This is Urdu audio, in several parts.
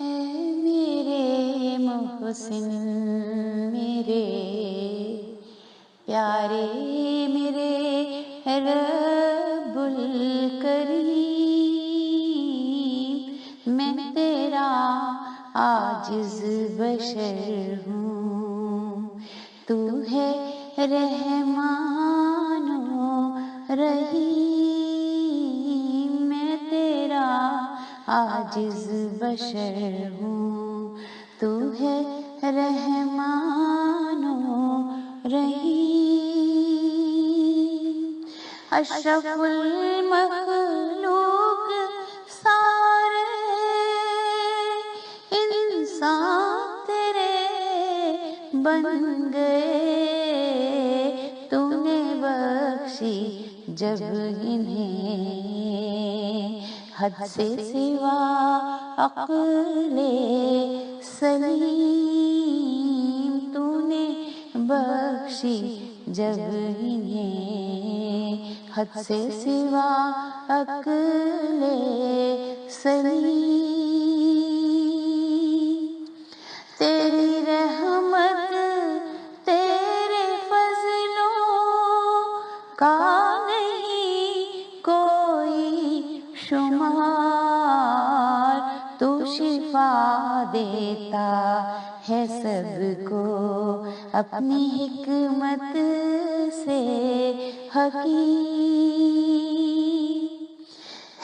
اے میرے محسن میرے پیارے میرے رب الکریم، میں تیرا عاجز بشر ہوں، تو ہے رحمان و رحیم، میں تیرا عاجز بشر ہوں، تو ہے رحمان و رحیم۔ اشرف المخلوق سارے انسان تیرے بن گئے، تو نے بخشی جب انہیں حد سے سوا عقل سلیم، تو نے بخشی جب انہیں حد سے سوا عقل سلیم۔ تیری رحمت تیرے فضلوں کا نہیں کوئی شمار، تو شفا دیتا ہے سب کو اپنی حکمت سے حکیم۔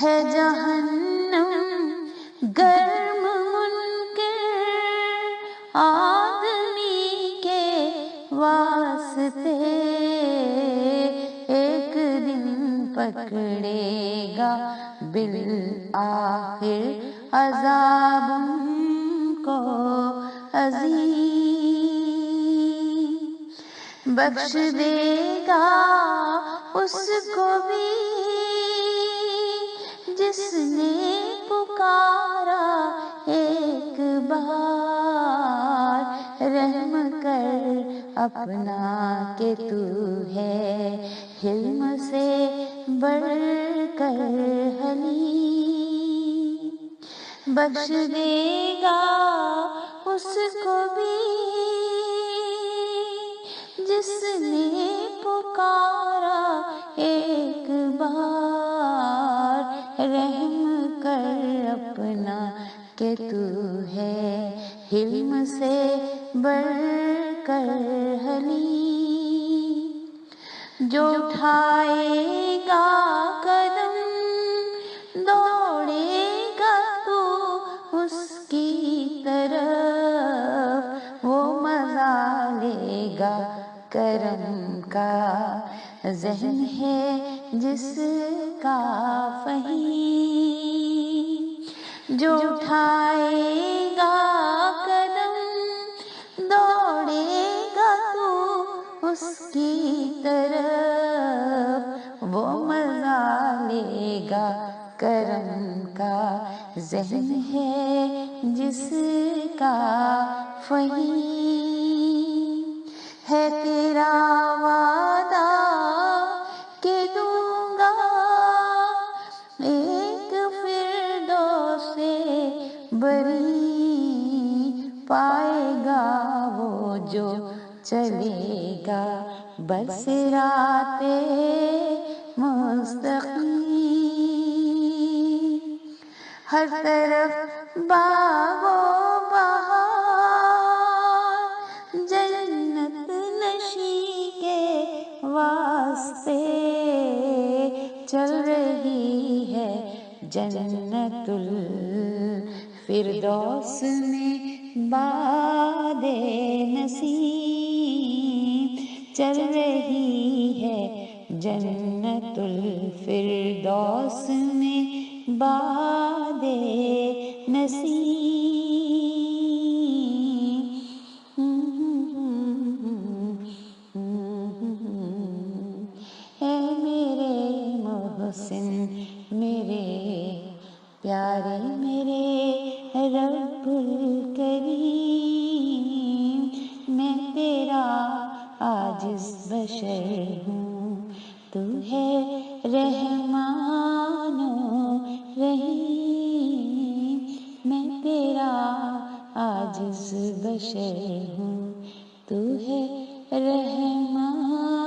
ہے جہنم گرم منکر آدمی کے واسطے، ایک دن پکڑے گا بالآخر عذاب کو عظیم، بخش دے گا اس کو بھی جس نے پکارا ایک بار، رحم کر اپنا کہ تو ہے حلم سے بڑھ کر حلیم، بخش دے گا اس کو بھی جس نے پکارا ایک بار، رحم کر اپنا کہ تو ہے حلم سے بڑھ کر حلیم، جو اٹھائے گا قدم دوڑے گا تو اس کی طرف، وہ مزہ لے گا کرم کا، ذہن ہے جس کا فہیم، جو اٹھائے گا قدم دوڑے گا تو اس کی طرف، وہ مزہ لے گا کرم کا، ذہن ہے جس کا فہیم۔ ہے تیرا وعدہ کہ دوں گا ایک فردوس بری، پائے گا وہ جو چلے گا بصراط مستقیم، ہر طرف باغ و بہار جنت نشی کے واسطے، چل رہی ہے جنت الفردوس میں باد نسیم، چل رہی ہے جنت الفردوس میں باد نسیم۔ اے میرے محسن میرے پیارے میرے رب الکریم، میں تیرا عاجز بشر ہوں، تو ہے رحمان و رحیم، میں تیرا عاجز بشر ہوں تو ہے رحمان